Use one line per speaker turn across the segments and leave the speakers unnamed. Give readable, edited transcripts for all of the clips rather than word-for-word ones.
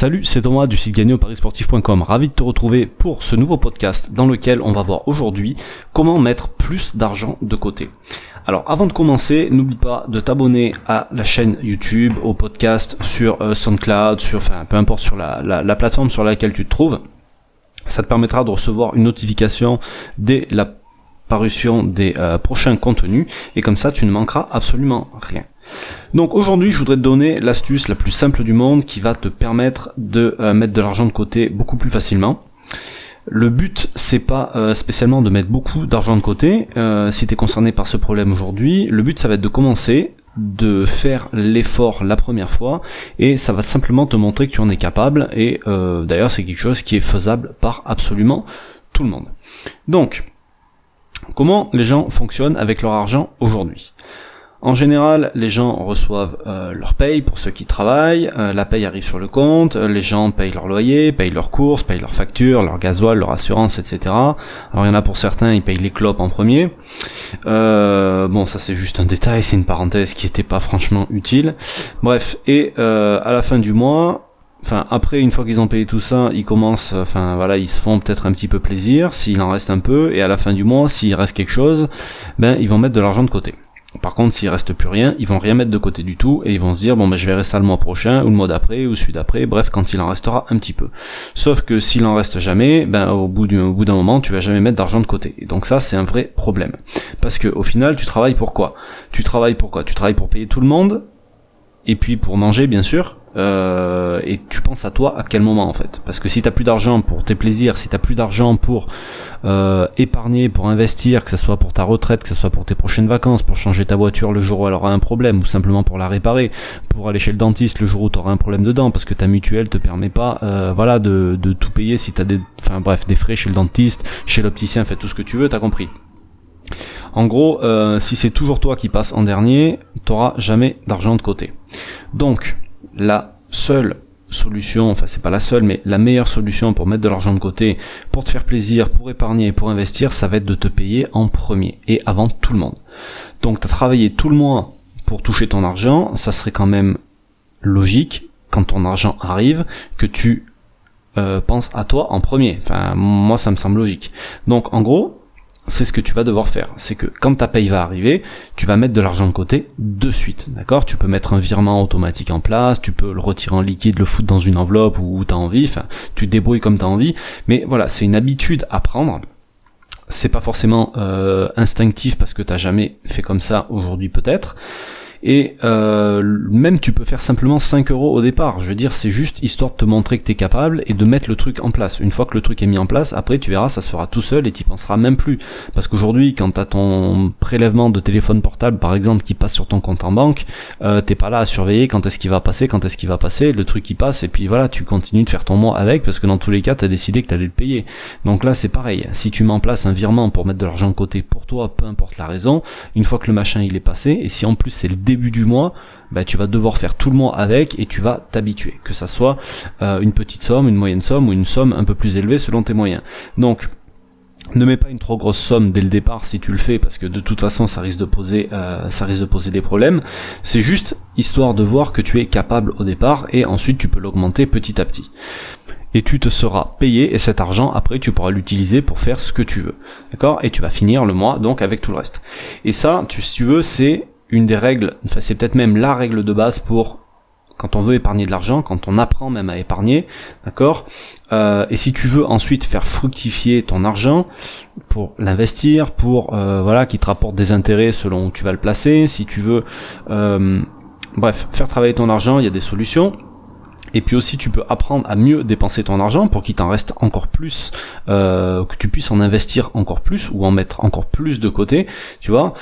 Salut, c'est Thomas du site gagner-au-parisportif.com. Ravi de te retrouver pour ce nouveau podcast dans lequel on va voir aujourd'hui comment mettre plus d'argent de côté. Alors avant de commencer, n'oublie pas de t'abonner à la chaîne YouTube, au podcast sur SoundCloud, peu importe sur la plateforme sur laquelle tu te trouves. Ça te permettra de recevoir une notification dès la parution des prochains contenus et comme ça tu ne manqueras absolument rien. Donc aujourd'hui je voudrais te donner l'astuce la plus simple du monde qui va te permettre de mettre de l'argent de côté beaucoup plus facilement. Le but c'est pas spécialement de mettre beaucoup d'argent de côté, si tu es concerné par ce problème aujourd'hui, le but ça va être de commencer, de faire l'effort la première fois et ça va simplement te montrer que tu en es capable et d'ailleurs c'est quelque chose qui est faisable par absolument tout le monde. Donc comment les gens fonctionnent avec leur argent aujourd'hui ? En général, les gens reçoivent leur paye pour ceux qui travaillent, la paye arrive sur le compte, les gens payent leur loyer, payent leurs courses, payent leurs factures, leur gasoil, leur assurance, etc. Alors il y en a pour certains, ils payent les clopes en premier. Bon, ça c'est juste un détail, c'est une parenthèse qui était pas franchement utile. Bref, et à la fin du mois, après, une fois qu'ils ont payé tout ça, ils commencent, ils se font peut-être un petit peu plaisir, s'il en reste un peu, et à la fin du mois, s'il reste quelque chose, ils vont mettre de l'argent de côté. Par contre, s'il reste plus rien, ils vont rien mettre de côté du tout, et ils vont se dire, je verrai ça le mois prochain, ou le mois d'après, ou celui d'après, bref, quand il en restera un petit peu. Sauf que s'il en reste jamais, au bout d'un moment, tu vas jamais mettre d'argent de côté. Et donc ça, c'est un vrai problème. Parce que, au final, tu travailles pour quoi ? Tu travailles pour payer tout le monde, et puis pour manger, bien sûr, et tu penses à toi à quel moment en fait, parce que si t'as plus d'argent pour tes plaisirs, si t'as plus d'argent pour épargner, pour investir, que ce soit pour ta retraite, que ce soit pour tes prochaines vacances, pour changer ta voiture le jour où elle aura un problème, ou simplement pour la réparer, pour aller chez le dentiste le jour où t'auras un problème dedans, parce que ta mutuelle te permet pas de tout payer si t'as des frais chez le dentiste, chez l'opticien, fais tout ce que tu veux, t'as compris. En gros, si c'est toujours toi qui passes en dernier, t'auras jamais d'argent de côté. Donc, la seule solution, c'est pas la seule, mais la meilleure solution pour mettre de l'argent de côté, pour te faire plaisir, pour épargner, pour investir, ça va être de te payer en premier et avant tout le monde. Donc, t'as travaillé tout le mois pour toucher ton argent, ça serait quand même logique, quand ton argent arrive, que tu penses à toi en premier. Moi, ça me semble logique. Donc, en gros, c'est ce que tu vas devoir faire, c'est que quand ta paye va arriver, tu vas mettre de l'argent de côté de suite, d'accord ? Tu peux mettre un virement automatique en place, tu peux le retirer en liquide, le foutre dans une enveloppe où t'as envie, tu te débrouilles comme t'as envie, mais voilà, c'est une habitude à prendre. C'est pas forcément instinctif parce que t'as jamais fait comme ça aujourd'hui peut-être. Et même tu peux faire simplement 5 € au départ, je veux dire c'est juste histoire de te montrer que t'es capable et de mettre le truc en place. Une fois que le truc est mis en place, après tu verras ça se fera tout seul et t'y penseras même plus. Parce qu'aujourd'hui quand t'as ton prélèvement de téléphone portable par exemple qui passe sur ton compte en banque, t'es pas là à surveiller quand est-ce qu'il va passer, le truc il passe et puis voilà tu continues de faire ton mois avec parce que dans tous les cas t'as décidé que t'allais le payer. Donc là c'est pareil, si tu mets en place un virement pour mettre de l'argent de côté pour toi, peu importe la raison, une fois que le machin il est passé et si en plus c'est le début du mois, tu vas devoir faire tout le mois avec et tu vas t'habituer, que ça soit une petite somme, une moyenne somme ou une somme un peu plus élevée selon tes moyens. Donc ne mets pas une trop grosse somme dès le départ si tu le fais parce que de toute façon ça risque de poser des problèmes. C'est juste histoire de voir que tu es capable au départ et ensuite tu peux l'augmenter petit à petit. Et tu te seras payé et cet argent après tu pourras l'utiliser pour faire ce que tu veux. D'accord ? Et tu vas finir le mois donc avec tout le reste. Et ça, si tu veux, c'est une des règles, c'est peut-être même la règle de base pour quand on veut épargner de l'argent, quand on apprend même à épargner, d'accord ? Et si tu veux ensuite faire fructifier ton argent pour l'investir, pour qui te rapporte des intérêts selon où tu vas le placer, si tu veux faire travailler ton argent, il y a des solutions. Et puis aussi tu peux apprendre à mieux dépenser ton argent pour qu'il t'en reste encore plus, que tu puisses en investir encore plus ou en mettre encore plus de côté, tu vois,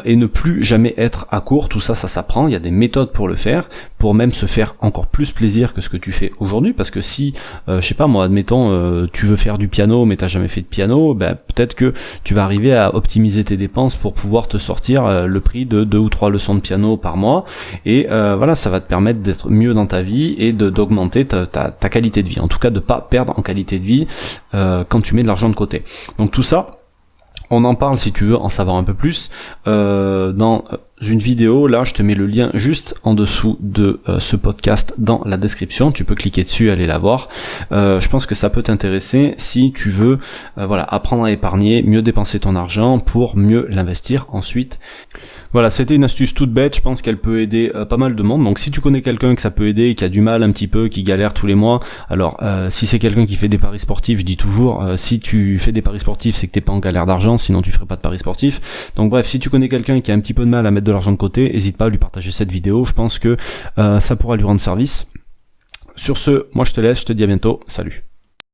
et ne plus jamais être à court. Tout ça s'apprend, il y a des méthodes pour le faire, pour même se faire encore plus plaisir que ce que tu fais aujourd'hui, parce que si, admettons, tu veux faire du piano mais t'as jamais fait de piano, peut-être que tu vas arriver à optimiser tes dépenses pour pouvoir te sortir le prix de 2 ou 3 leçons de piano par mois, et ça va te permettre d'être mieux dans ta vie et d'augmenter ta qualité de vie, en tout cas de pas perdre en qualité de vie quand tu mets de l'argent de côté. Donc tout ça, on en parle si tu veux en savoir un peu plus dans une vidéo, là je te mets le lien juste en dessous de ce podcast dans la description, tu peux cliquer dessus, aller la voir. Je pense que ça peut t'intéresser si tu veux apprendre à épargner, mieux dépenser ton argent pour mieux l'investir ensuite. Voilà, c'était une astuce toute bête, je pense qu'elle peut aider pas mal de monde. Donc si tu connais quelqu'un que ça peut aider, qui a du mal un petit peu, qui galère tous les mois, alors si c'est quelqu'un qui fait des paris sportifs, je dis toujours, si tu fais des paris sportifs, c'est que t'es pas en galère d'argent, sinon tu ferais pas de paris sportifs. Donc bref, si tu connais quelqu'un qui a un petit peu de mal à mettre de l'argent de côté, n'hésite pas à lui partager cette vidéo, je pense que ça pourra lui rendre service. Sur ce, moi je te laisse, je te dis à bientôt, salut.